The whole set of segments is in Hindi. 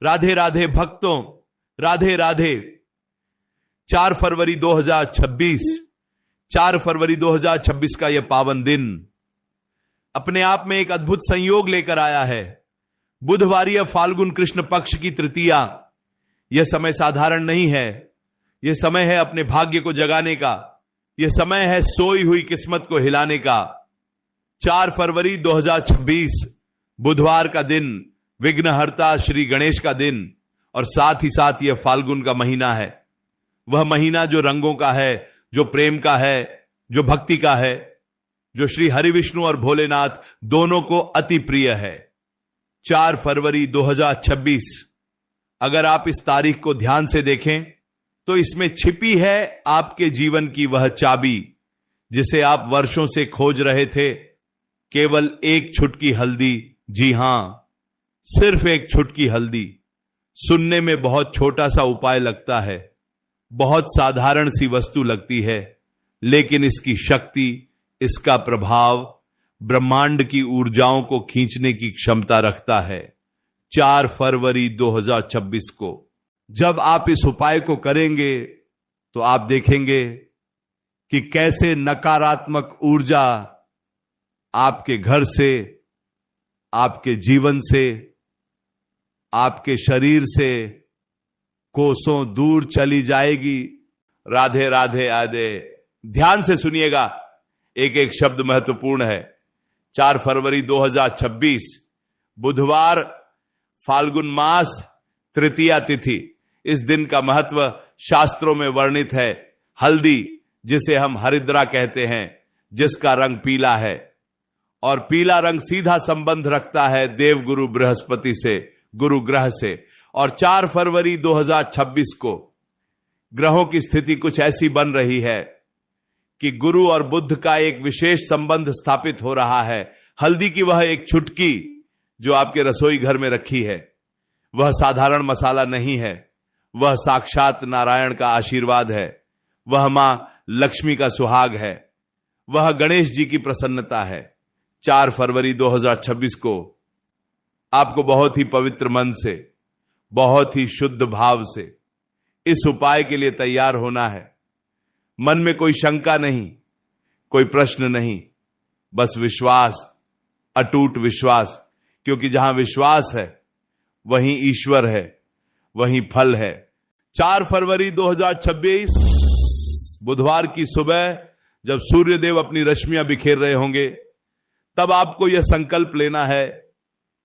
राधे राधे भक्तों, राधे राधे। 4 फरवरी 2026 का यह पावन दिन अपने आप में एक अद्भुत संयोग लेकर आया है। बुधवारी फाल्गुन कृष्ण पक्ष की तृतीया। यह समय साधारण नहीं है। यह समय है अपने भाग्य को जगाने का। यह समय है सोई हुई किस्मत को हिलाने का। 4 फरवरी 2026 बुधवार का दिन, विघ्नहर्ता श्री गणेश का दिन, और साथ ही साथ यह फाल्गुन का महीना है। वह महीना जो रंगों का है, जो प्रेम का है, जो भक्ति का है, जो श्री हरि विष्णु और भोलेनाथ दोनों को अति प्रिय है। 4 फरवरी 2026, अगर आप इस तारीख को ध्यान से देखें तो इसमें छिपी है आपके जीवन की वह चाबी जिसे आप वर्षों से खोज रहे थे। केवल एक छुटकी हल्दी, जी हां, सिर्फ एक छुटकी हल्दी। सुनने में बहुत छोटा सा उपाय लगता है, बहुत साधारण सी वस्तु लगती है, लेकिन इसकी शक्ति, इसका प्रभाव ब्रह्मांड की ऊर्जाओं को खींचने की क्षमता रखता है। 4 फरवरी 2026 को जब आप इस उपाय को करेंगे तो आप देखेंगे कि कैसे नकारात्मक ऊर्जा आपके घर से, आपके जीवन से, आपके शरीर से कोसों दूर चली जाएगी। राधे राधे राधे। ध्यान से सुनिएगा, एक एक शब्द महत्वपूर्ण है। 4 फरवरी 2026 बुधवार, फाल्गुन मास, तृतीया तिथि। इस दिन का महत्व शास्त्रों में वर्णित है। हल्दी, जिसे हम हरिद्रा कहते हैं, जिसका रंग पीला है, और पीला रंग सीधा संबंध रखता है देवगुरु बृहस्पति से, गुरु ग्रह से। और 4 फरवरी 2026 को ग्रहों की स्थिति कुछ ऐसी बन रही है कि गुरु और बुध का एक विशेष संबंध स्थापित हो रहा है। हल्दी की वह एक छुटकी जो आपके रसोई घर में रखी है, वह साधारण मसाला नहीं है, वह साक्षात नारायण का आशीर्वाद है, वह मां लक्ष्मी का सुहाग है, वह गणेश जी की प्रसन्नता है। 4 फरवरी 2026 को आपको बहुत ही पवित्र मन से, बहुत ही शुद्ध भाव से इस उपाय के लिए तैयार होना है। मन में कोई शंका नहीं, कोई प्रश्न नहीं, बस विश्वास, अटूट विश्वास, क्योंकि जहां विश्वास है वहीं ईश्वर है, वहीं फल है। 4 फरवरी 2026 बुधवार की सुबह जब सूर्यदेव अपनी रश्मियां बिखेर रहे होंगे, तब आपको यह संकल्प लेना है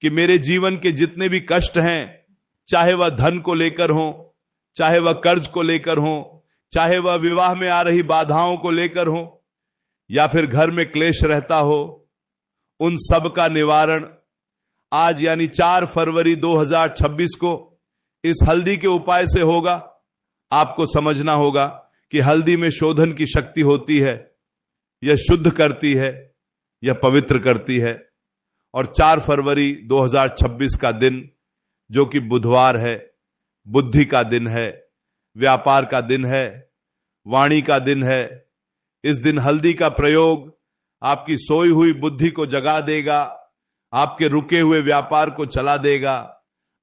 कि मेरे जीवन के जितने भी कष्ट हैं, चाहे वह धन को लेकर हो, चाहे वह कर्ज को लेकर हो, चाहे वह विवाह में आ रही बाधाओं को लेकर हो, या फिर घर में क्लेश रहता हो, उन सब का निवारण आज यानी 4 फरवरी 2026 को इस हल्दी के उपाय से होगा। आपको समझना होगा कि हल्दी में शोधन की शक्ति होती है। यह शुद्ध करती है, यह पवित्र करती है। और 4 फरवरी 2026 का दिन, जो कि बुधवार है, बुद्धि का दिन है, व्यापार का दिन है, वाणी का दिन है। इस दिन हल्दी का प्रयोग आपकी सोई हुई बुद्धि को जगा देगा, आपके रुके हुए व्यापार को चला देगा,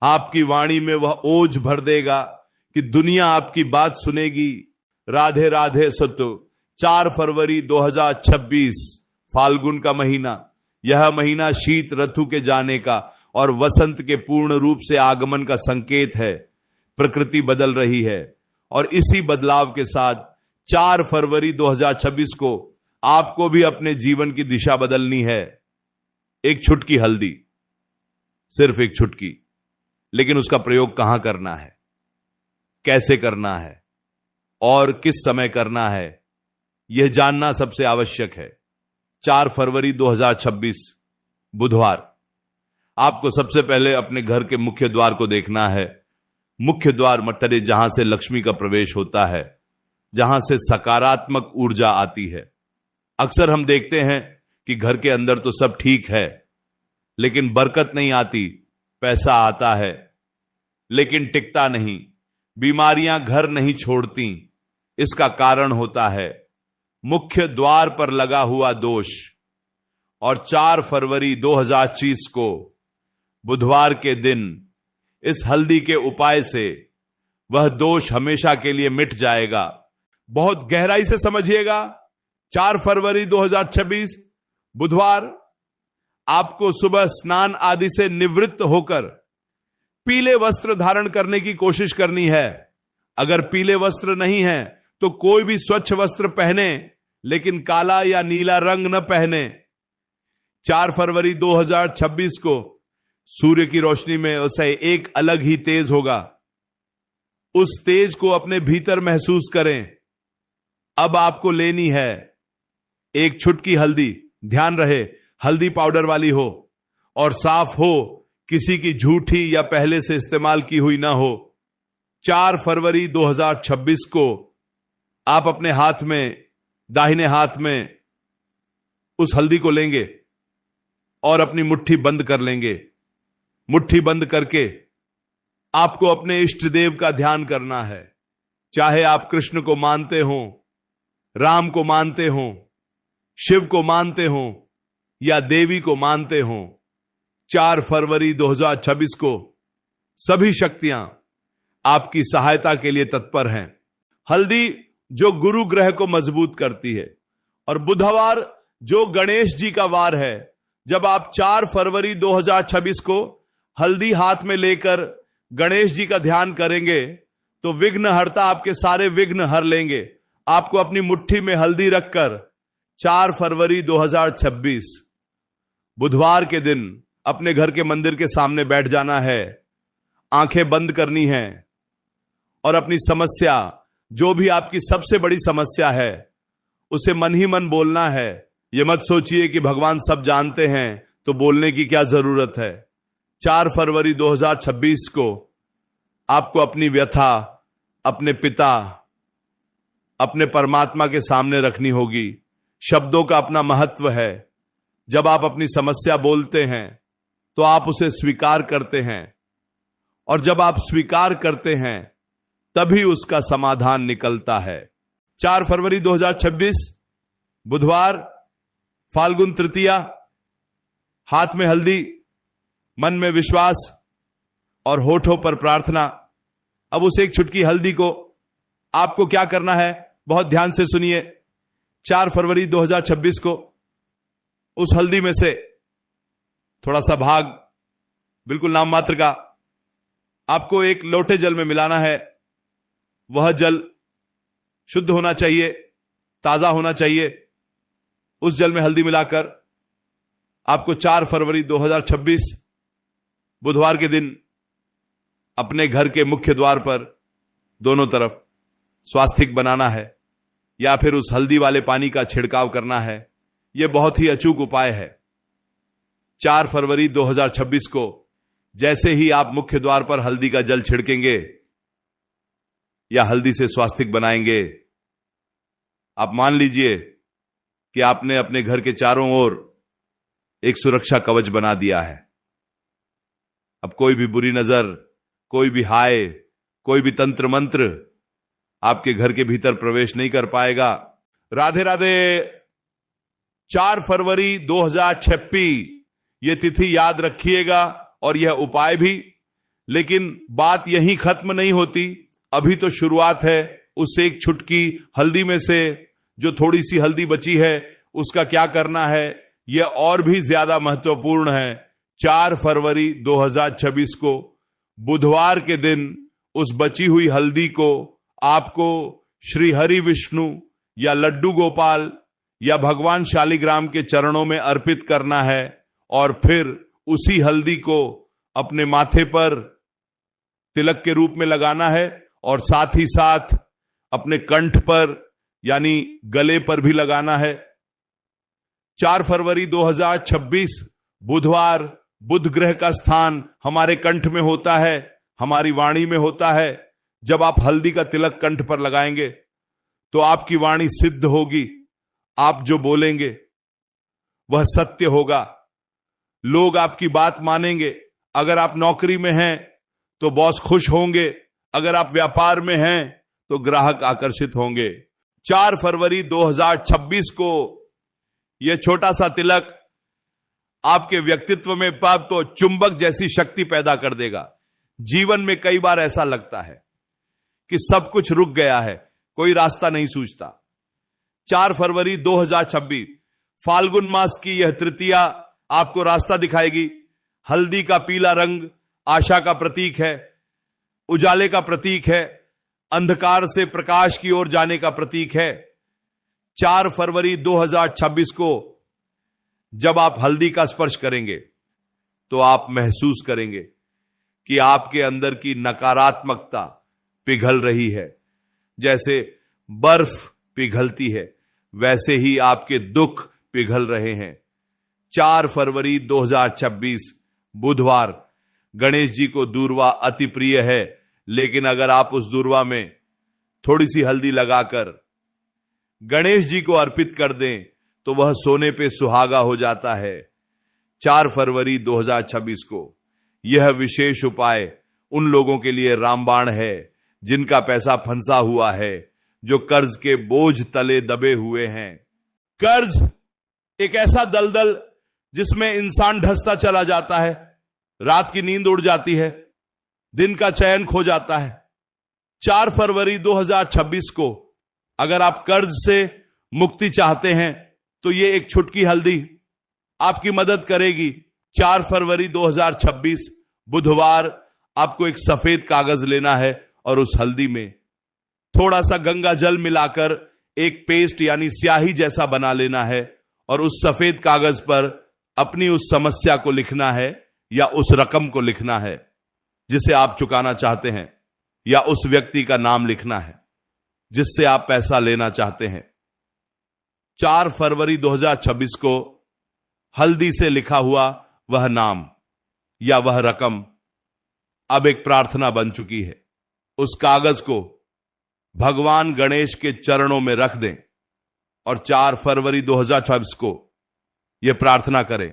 आपकी वाणी में वह ओज भर देगा कि दुनिया आपकी बात सुनेगी। राधे राधे सतु। 4 फरवरी 2026 फाल्गुन का महीना, यह महीना शीत ऋतु के जाने का और वसंत के पूर्ण रूप से आगमन का संकेत है। प्रकृति बदल रही है और इसी बदलाव के साथ 4 फरवरी 2026 को आपको भी अपने जीवन की दिशा बदलनी है। एक छुटकी हल्दी, सिर्फ एक छुटकी, लेकिन उसका प्रयोग कहां करना है, कैसे करना है और किस समय करना है, यह जानना सबसे आवश्यक है। 4 फरवरी 2026 बुधवार, आपको सबसे पहले अपने घर के मुख्य द्वार को देखना है। मुख्य द्वार मतलब जहां से लक्ष्मी का प्रवेश होता है, जहां से सकारात्मक ऊर्जा आती है। अक्सर हम देखते हैं कि घर के अंदर तो सब ठीक है, लेकिन बरकत नहीं आती, पैसा आता है लेकिन टिकता नहीं, बीमारियां घर नहीं छोड़ती। इसका कारण होता है मुख्य द्वार पर लगा हुआ दोष। और 4 फरवरी 2025 को बुधवार के दिन इस हल्दी के उपाय से वह दोष हमेशा के लिए मिट जाएगा। बहुत गहराई से समझिएगा। 4 फरवरी 2026 बुधवार आपको सुबह स्नान आदि से निवृत्त होकर पीले वस्त्र धारण करने की कोशिश करनी है। अगर पीले वस्त्र नहीं है तो कोई भी स्वच्छ वस्त्र पहने, लेकिन काला या नीला रंग न पहने। 4 फरवरी 2026 को सूर्य की रोशनी में उसे एक अलग ही तेज होगा। उस तेज को अपने भीतर महसूस करें। अब आपको लेनी है एक छुटकी हल्दी। ध्यान रहे हल्दी पाउडर वाली हो और साफ हो, किसी की झूठी या पहले से इस्तेमाल की हुई ना हो। 4 फरवरी 2026 को आप अपने हाथ में, दाहिने हाथ में उस हल्दी को लेंगे और अपनी मुट्ठी बंद कर लेंगे। मुट्ठी बंद करके आपको अपने इष्ट देव का ध्यान करना है। चाहे आप कृष्ण को मानते हो, राम को मानते हो, शिव को मानते हो या देवी को मानते हो, 4 फरवरी 2026 को सभी शक्तियां आपकी सहायता के लिए तत्पर हैं। हल्दी जो गुरु ग्रह को मजबूत करती है, और बुधवार जो गणेश जी का वार है, जब आप 4 फरवरी 2026 को हल्दी हाथ में लेकर गणेश जी का ध्यान करेंगे तो विघ्नहर्ता आपके सारे विघ्न हर लेंगे। आपको अपनी मुट्ठी में हल्दी रखकर 4 फरवरी 2026 बुधवार के दिन अपने घर के मंदिर के सामने बैठ जाना है। आंखें बंद करनी है और अपनी समस्या, जो भी आपकी सबसे बड़ी समस्या है, उसे मन ही मन बोलना है। यह मत सोचिए कि भगवान सब जानते हैं तो बोलने की क्या जरूरत है। 4 फरवरी 2026 को आपको अपनी व्यथा अपने पिता, अपने परमात्मा के सामने रखनी होगी। शब्दों का अपना महत्व है। जब आप अपनी समस्या बोलते हैं तो आप उसे स्वीकार करते हैं, और जब आप स्वीकार करते हैं तभी उसका समाधान निकलता है। 4 फरवरी 2026 बुधवार, फाल्गुन तृतीया, हाथ में हल्दी, मन में विश्वास और होठों पर प्रार्थना। अब उस एक छुटकी हल्दी को आपको क्या करना है, बहुत ध्यान से सुनिए। 4 फरवरी 2026 को उस हल्दी में से थोड़ा सा भाग, बिल्कुल नाम मात्र का, आपको एक लोटे जल में मिलाना है। वह जल शुद्ध होना चाहिए, ताजा होना चाहिए। उस जल में हल्दी मिलाकर आपको 4 फरवरी 2026 बुधवार के दिन अपने घर के मुख्य द्वार पर दोनों तरफ स्वास्तिक बनाना है, या फिर उस हल्दी वाले पानी का छिड़काव करना है। यह बहुत ही अचूक उपाय है। 4 फरवरी 2026 को जैसे ही आप मुख्य द्वार पर हल्दी का जल छिड़केंगे या हल्दी से स्वास्तिक बनाएंगे, आप मान लीजिए कि आपने अपने घर के चारों ओर एक सुरक्षा कवच बना दिया है। अब कोई भी बुरी नजर, कोई भी हाय, कोई भी तंत्र मंत्र आपके घर के भीतर प्रवेश नहीं कर पाएगा। राधे राधे। 4 फरवरी 2026 यह तिथि याद रखिएगा और यह उपाय भी। लेकिन बात यहीं खत्म नहीं होती, अभी तो शुरुआत है। उस एक छुटकी हल्दी में से जो थोड़ी सी हल्दी बची है उसका क्या करना है, यह और भी ज्यादा महत्वपूर्ण है। 4 फरवरी 2026 को बुधवार के दिन उस बची हुई हल्दी को आपको श्री हरि विष्णु या लड्डू गोपाल या भगवान शालिग्राम के चरणों में अर्पित करना है, और फिर उसी हल्दी को अपने माथे पर तिलक के रूप में लगाना है, और साथ ही साथ अपने कंठ पर यानी गले पर भी लगाना है। 4 फरवरी 2026 बुधवार, बुध ग्रह का स्थान हमारे कंठ में होता है, हमारी वाणी में होता है। जब आप हल्दी का तिलक कंठ पर लगाएंगे तो आपकी वाणी सिद्ध होगी। आप जो बोलेंगे वह सत्य होगा। लोग आपकी बात मानेंगे। अगर आप नौकरी में हैं तो बॉस खुश होंगे, अगर आप व्यापार में हैं तो ग्राहक आकर्षित होंगे। 4 फरवरी 2026 को यह छोटा सा तिलक आपके व्यक्तित्व में पाप तो चुंबक जैसी शक्ति पैदा कर देगा। जीवन में कई बार ऐसा लगता है कि सब कुछ रुक गया है, कोई रास्ता नहीं सूझता। 4 फरवरी 2026 फाल्गुन मास की यह तृतीया आपको रास्ता दिखाएगी। हल्दी का पीला रंग आशा का प्रतीक है, उजाले का प्रतीक है, अंधकार से प्रकाश की ओर जाने का प्रतीक है। 4 फरवरी 2026 को जब आप हल्दी का स्पर्श करेंगे तो आप महसूस करेंगे कि आपके अंदर की नकारात्मकता पिघल रही है। जैसे बर्फ पिघलती है वैसे ही आपके दुख पिघल रहे हैं। 4 फरवरी 2026 बुधवार, गणेश जी को दूर्वा अति प्रिय है, लेकिन अगर आप उस दूर्वा में थोड़ी सी हल्दी लगाकर गणेश जी को अर्पित कर दें तो वह सोने पे सुहागा हो जाता है। 4 फरवरी 2026 को यह विशेष उपाय उन लोगों के लिए रामबाण है जिनका पैसा फंसा हुआ है, जो कर्ज के बोझ तले दबे हुए हैं। कर्ज एक ऐसा दलदल जिसमें इंसान धंसता चला जाता है, रात की नींद उड़ जाती है, दिन का चैन खो जाता है। 4 फरवरी 2026 को अगर आप कर्ज से मुक्ति चाहते हैं तो ये एक छुटकी हल्दी आपकी मदद करेगी। 4 फरवरी 2026 बुधवार आपको एक सफेद कागज लेना है और उस हल्दी में थोड़ा सा गंगा जल मिलाकर एक पेस्ट यानी स्याही जैसा बना लेना है और उस सफेद कागज पर अपनी उस समस्या को लिखना है या उस रकम को लिखना है जिसे आप चुकाना चाहते हैं, या उस व्यक्ति का नाम लिखना है जिससे आप पैसा लेना चाहते हैं। 4 फरवरी 2026 को हल्दी से लिखा हुआ वह नाम या वह रकम अब एक प्रार्थना बन चुकी है। उस कागज को भगवान गणेश के चरणों में रख दें और 4 फरवरी 2026 को यह प्रार्थना करें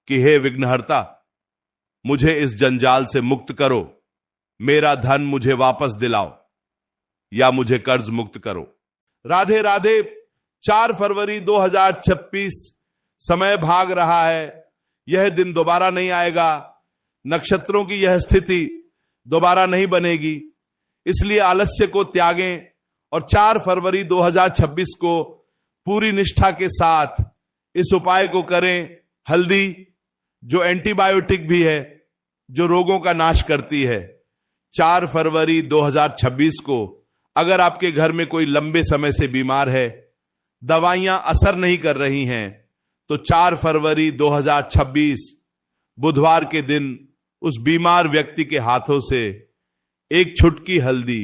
कि हे विघ्नहर्ता, मुझे इस जंजाल से मुक्त करो, मेरा धन मुझे वापस दिलाओ या मुझे कर्ज मुक्त करो। राधे राधे। 4 फरवरी 2026 समय भाग रहा है, यह दिन दोबारा नहीं आएगा। नक्षत्रों की यह स्थिति दोबारा नहीं बनेगी, इसलिए आलस्य को त्यागें और 4 फरवरी 2026 को पूरी निष्ठा के साथ इस उपाय को करें। हल्दी जो एंटीबायोटिक भी है, जो रोगों का नाश करती है। 4 फरवरी 2026 को अगर आपके घर में कोई लंबे समय से बीमार है, दवाइयां असर नहीं कर रही हैं, तो 4 फरवरी 2026 बुधवार के दिन उस बीमार व्यक्ति के हाथों से एक छुटकी हल्दी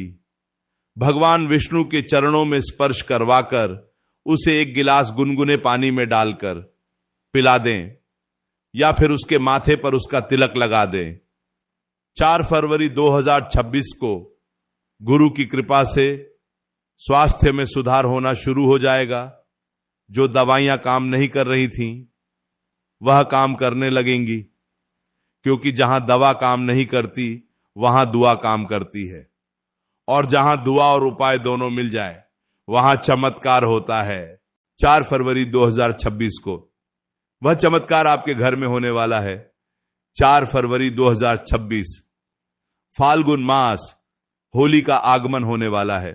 भगवान विष्णु के चरणों में स्पर्श करवाकर उसे एक गिलास गुनगुने पानी में डालकर पिला दें या फिर उसके माथे पर उसका तिलक लगा दें। 4 फरवरी 2026 को गुरु की कृपा से स्वास्थ्य में सुधार होना शुरू हो जाएगा। जो दवाइयां काम नहीं कर रही थीं वह काम करने लगेंगी, क्योंकि जहां दवा काम नहीं करती वहां दुआ काम करती है, और जहां दुआ और उपाय दोनों मिल जाए वहां चमत्कार होता है। 4 फरवरी 2026 को वह चमत्कार आपके घर में होने वाला है। 4 फरवरी 2026 फाल्गुन मास, होली का आगमन होने वाला है।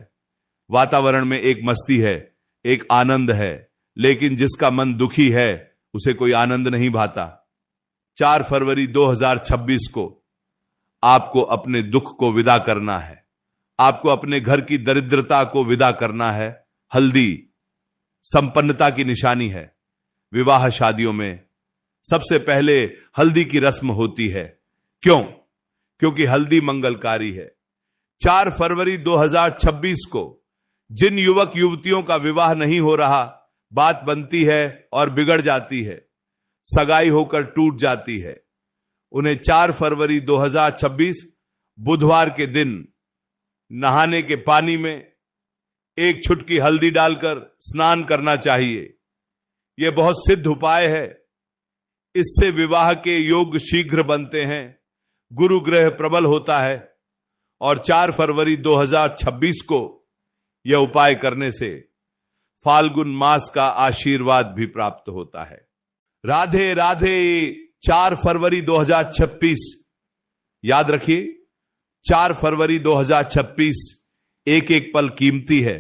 वातावरण में एक मस्ती है, एक आनंद है, लेकिन जिसका मन दुखी है उसे कोई आनंद नहीं भाता। 4 फरवरी 2026 को आपको अपने दुख को विदा करना है, आपको अपने घर की दरिद्रता को विदा करना है। हल्दी संपन्नता की निशानी है। विवाह शादियों में सबसे पहले हल्दी की रस्म होती है। क्यों? क्योंकि हल्दी मंगलकारी है। 4 फरवरी 2026 को जिन युवक युवतियों का विवाह नहीं हो रहा, बात बनती है और बिगड़ जाती है, सगाई होकर टूट जाती है, उन्हें 4 फरवरी 2026 बुधवार के दिन नहाने के पानी में एक छुटकी हल्दी डालकर स्नान करना चाहिए। यह बहुत सिद्ध उपाय है। इससे विवाह के योग शीघ्र बनते हैं, गुरु ग्रह प्रबल होता है, और 4 फरवरी 2026 को यह उपाय करने से फाल्गुन मास का आशीर्वाद भी प्राप्त होता है। राधे राधे। 4 फरवरी 2026 याद रखिए, 4 फरवरी 2026 एक एक पल कीमती है।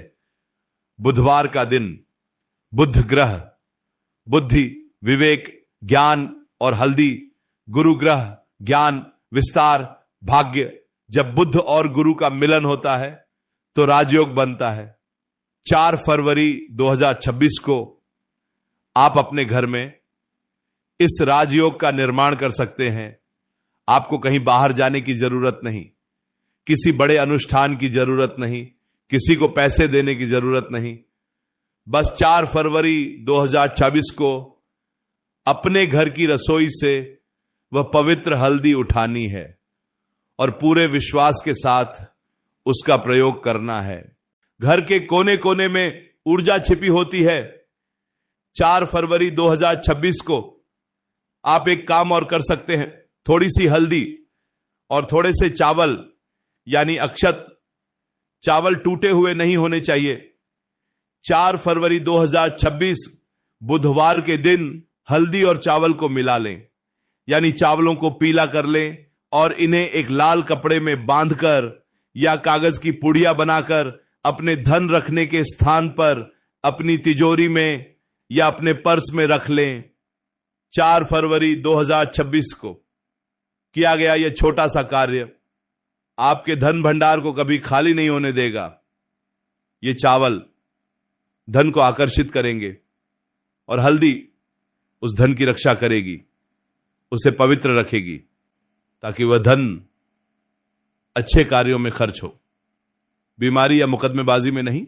बुधवार का दिन, बुध ग्रह, बुद्धि, विवेक, ज्ञान और हल्दी, गुरु ग्रह, ज्ञान, विस्तार, भाग्य। जब बुध और गुरु का मिलन होता है तो राजयोग बनता है। 4 फरवरी 2026 को आप अपने घर में इस राजयोग का निर्माण कर सकते हैं। आपको कहीं बाहर जाने की जरूरत नहीं, किसी बड़े अनुष्ठान की जरूरत नहीं, किसी को पैसे देने की जरूरत नहीं। बस 4 फरवरी 2024 को अपने घर की रसोई से वह पवित्र हल्दी उठानी है और पूरे विश्वास के साथ उसका प्रयोग करना है। घर के कोने कोने में ऊर्जा छिपी होती है। 4 फरवरी 2026 को आप एक काम और कर सकते हैं। थोड़ी सी हल्दी और थोड़े से चावल, यानी अक्षत, चावल टूटे हुए नहीं होने चाहिए। 4 फरवरी 2026 बुधवार के दिन हल्दी और चावल को मिला लें, यानी चावलों को पीला कर लें और इन्हें एक लाल कपड़े में बांधकर या कागज की पुड़िया बनाकर अपने धन रखने के स्थान पर अपनी तिजोरी में या अपने पर्स में रख लें। 4 फरवरी 2026 को किया गया यह छोटा सा कार्य आपके धन भंडार को कभी खाली नहीं होने देगा। ये चावल धन को आकर्षित करेंगे और हल्दी उस धन की रक्षा करेगी, उसे पवित्र रखेगी ताकि वह धन अच्छे कार्यों में खर्च हो, बीमारी या मुकदमेबाजी में नहीं।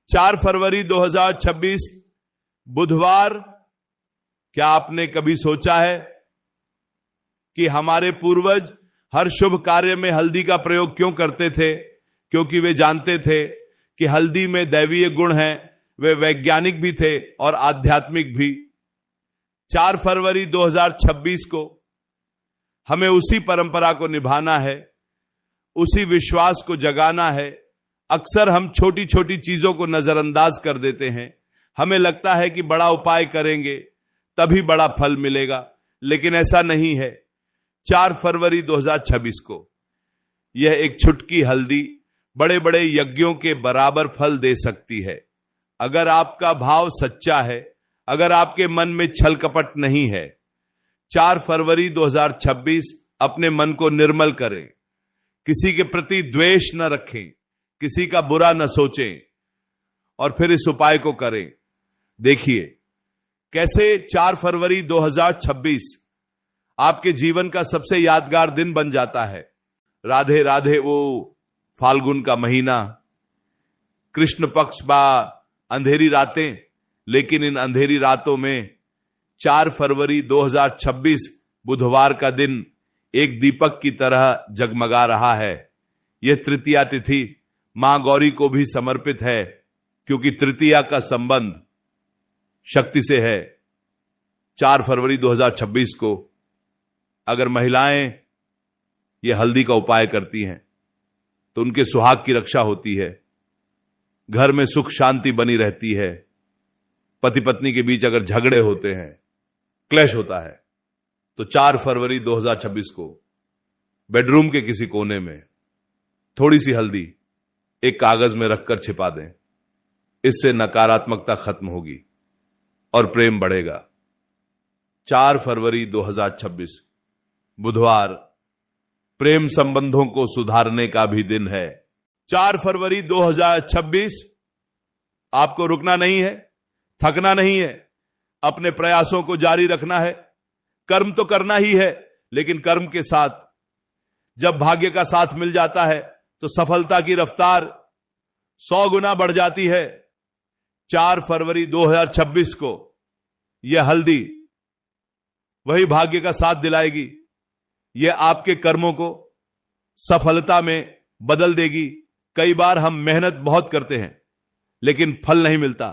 4 फरवरी 2026 बुधवार, क्या आपने कभी सोचा है कि हमारे पूर्वज हर शुभ कार्य में हल्दी का प्रयोग क्यों करते थे? क्योंकि वे जानते थे कि हल्दी में दैवीय गुण हैं। वे वैज्ञानिक भी थे और आध्यात्मिक भी। 4 फरवरी 2026 को हमें उसी परंपरा को निभाना है, उसी विश्वास को जगाना है। अक्सर हम छोटी छोटी चीजों को नजरअंदाज कर देते हैं। हमें लगता है कि बड़ा उपाय करेंगे तभी बड़ा फल मिलेगा, लेकिन ऐसा नहीं है। 4 फरवरी 2026 को यह एक छुटकी हल्दी बड़े बड़े यज्ञों के बराबर फल दे सकती है। अगर आपका भाव सच्चा है, अगर आपके मन में छल कपट नहीं है। 4 फरवरी 2026 अपने मन को निर्मल करें, किसी के प्रति द्वेष न रखें, किसी का बुरा न सोचें और फिर इस उपाय को करें। देखिए कैसे 4 फरवरी 2026 आपके जीवन का सबसे यादगार दिन बन जाता है। राधे राधे वो फाल्गुन का महीना, कृष्ण पक्ष बा अंधेरी रातें, लेकिन इन अंधेरी रातों में 4 फरवरी 2026 बुधवार का दिन एक दीपक की तरह जगमगा रहा है। यह तृतीया तिथि मां गौरी को भी समर्पित है, क्योंकि तृतीया का संबंध शक्ति से है। 4 फरवरी 2026 को अगर महिलाएं ये हल्दी का उपाय करती हैं तो उनके सुहाग की रक्षा होती है, घर में सुख शांति बनी रहती है। पति पत्नी के बीच अगर झगड़े होते हैं, क्लैश होता है, तो 4 फरवरी 2026 को बेडरूम के किसी कोने में थोड़ी सी हल्दी एक कागज में रखकर छिपा दें। इससे नकारात्मकता खत्म होगी और प्रेम बढ़ेगा। 4 फरवरी 2026 बुधवार प्रेम संबंधों को सुधारने का भी दिन है। 4 फरवरी 2026 आपको रुकना नहीं है, थकना नहीं है, अपने प्रयासों को जारी रखना है। कर्म तो करना ही है, लेकिन कर्म के साथ जब भाग्य का साथ मिल जाता है तो सफलता की रफ्तार 100 गुना बढ़ जाती है। 4 फरवरी 2026 को यह हल्दी वही भाग्य का साथ दिलाएगी। यह आपके कर्मों को सफलता में बदल देगी। कई बार हम मेहनत बहुत करते हैं लेकिन फल नहीं मिलता।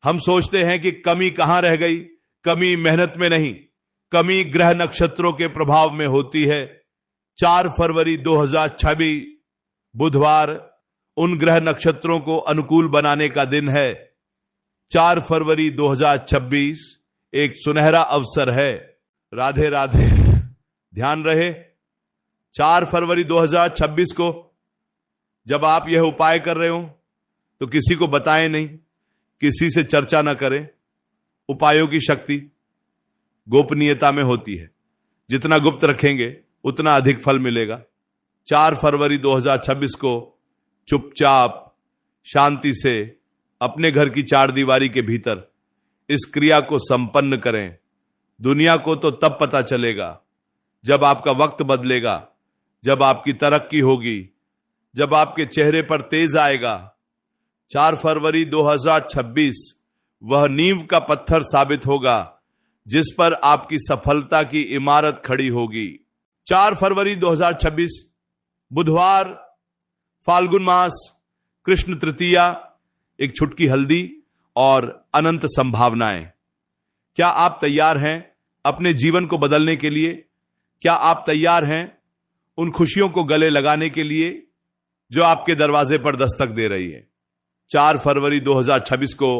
हम सोचते हैं कि कमी कहां रह गई। कमी मेहनत में नहीं, कमी ग्रह नक्षत्रों के प्रभाव में होती है। 4 फरवरी 2026 बुधवार उन ग्रह नक्षत्रों को अनुकूल बनाने का दिन है। 4 फरवरी 2026 एक सुनहरा अवसर है। राधे राधे। ध्यान रहे, 4 फरवरी 2026 को जब आप यह उपाय कर रहे हो तो किसी को बताएं नहीं, किसी से चर्चा ना करें। उपायों की शक्ति गोपनीयता में होती है, जितना गुप्त रखेंगे उतना अधिक फल मिलेगा। 4 फरवरी 2026 को चुपचाप शांति से अपने घर की 4 दीवारी के भीतर इस क्रिया को संपन्न करें। दुनिया को तो तब पता चलेगा जब आपका वक्त बदलेगा, जब आपकी तरक्की होगी, जब आपके चेहरे पर तेज आएगा। 4 फरवरी 2026 वह नींव का पत्थर साबित होगा जिस पर आपकी सफलता की इमारत खड़ी होगी। 4 फरवरी 2026 बुधवार, फाल्गुन मास, कृष्ण तृतीया, एक छुटकी हल्दी और अनंत संभावनाएं। क्या आप तैयार हैं अपने जीवन को बदलने के लिए? क्या आप तैयार हैं उन खुशियों को गले लगाने के लिए जो आपके दरवाजे पर दस्तक दे रही है? 4 फरवरी 2026 को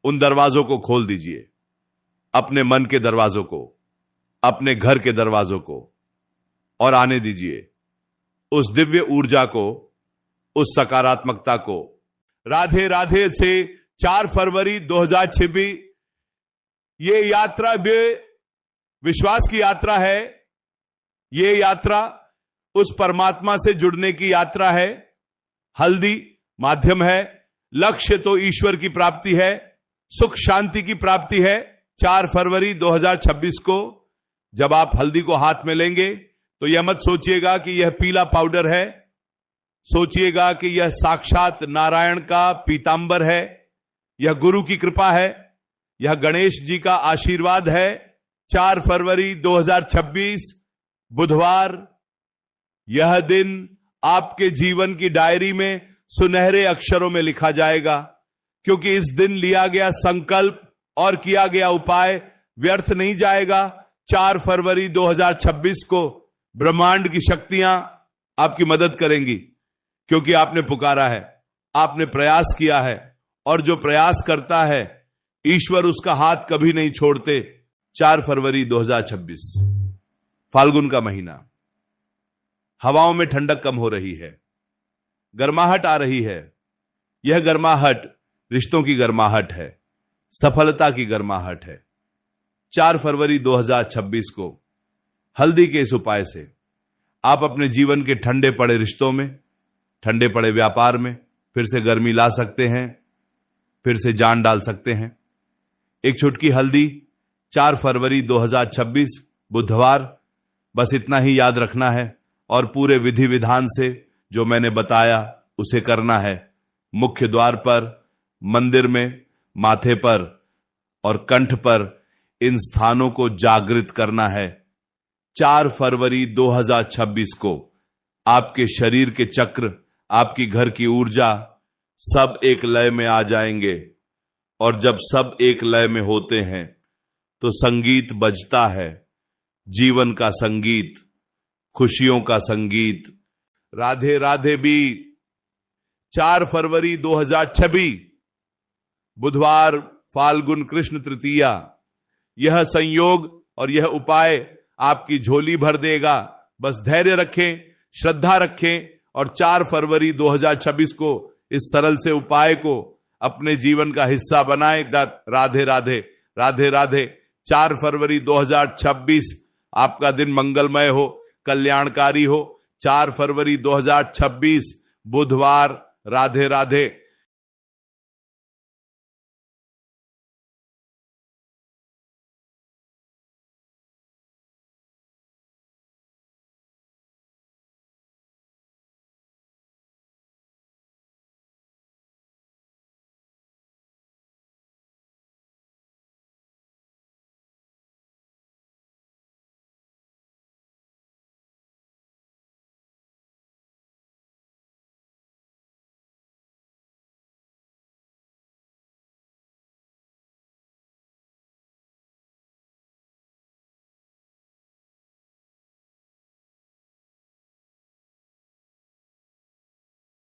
उन दरवाजों को खोल दीजिए, अपने मन के दरवाजों को, अपने घर के दरवाजों को, और आने दीजिए उस दिव्य ऊर्जा को, उस सकारात्मकता को। राधे राधे से 4 फरवरी 2026 ये यात्रा भी विश्वास की यात्रा है। ये यात्रा उस परमात्मा से जुड़ने की यात्रा है। हल्दी माध्यम है, लक्ष्य तो ईश्वर की प्राप्ति है, सुख शांति की प्राप्ति है। 4 फरवरी 2026 को जब आप हल्दी को हाथ में लेंगे तो यह मत सोचिएगा कि यह पीला पाउडर है, सोचिएगा कि यह साक्षात नारायण का पीतांबर है, यह गुरु की कृपा है, यह गणेश जी का आशीर्वाद है। 4 फरवरी 2026 बुधवार, यह दिन आपके जीवन की डायरी में सुनहरे अक्षरों में लिखा जाएगा, क्योंकि इस दिन लिया गया संकल्प और किया गया उपाय व्यर्थ नहीं जाएगा। 4 फरवरी 2026 को ब्रह्मांड की शक्तियां आपकी मदद करेंगी, क्योंकि आपने पुकारा है, आपने प्रयास किया है, और जो प्रयास करता है ईश्वर उसका हाथ कभी नहीं छोड़ते। 4 फरवरी 2026 फाल्गुन का महीना, हवाओं में ठंडक कम हो रही है, गर्माहट आ रही है। यह गर्माहट रिश्तों की गर्माहट है, सफलता की गर्माहट है। 4 फरवरी 2026 को हल्दी के इस उपाय से आप अपने जीवन के ठंडे पड़े रिश्तों में, ठंडे पड़े व्यापार में फिर से गर्मी ला सकते हैं, फिर से जान डाल सकते हैं। एक छुटकी हल्दी, 4 फरवरी 2026 बुधवार, बस इतना ही याद रखना है और पूरे विधि विधान से जो मैंने बताया उसे करना है। मुख्य द्वार पर, मंदिर में, माथे पर और कंठ पर इन स्थानों को जागृत करना है। 4 फरवरी 2026 को आपके शरीर के चक्र, आपकी घर की ऊर्जा सब एक लय में आ जाएंगे, और जब सब एक लय में होते हैं तो संगीत बजता है, जीवन का संगीत, खुशियों का संगीत। राधे राधे भी। 4 फरवरी 2026 बुधवार, फाल्गुन कृष्ण तृतीया, यह संयोग और यह उपाय आपकी झोली भर देगा। बस धैर्य रखें, श्रद्धा रखें और 4 फरवरी 2026 को इस सरल से उपाय को अपने जीवन का हिस्सा बनाएं। राधे राधे, राधे राधे। 4 फरवरी 2026 आपका दिन मंगलमय हो, कल्याणकारी हो। 4 फरवरी 2026 बुधवार। राधे राधे।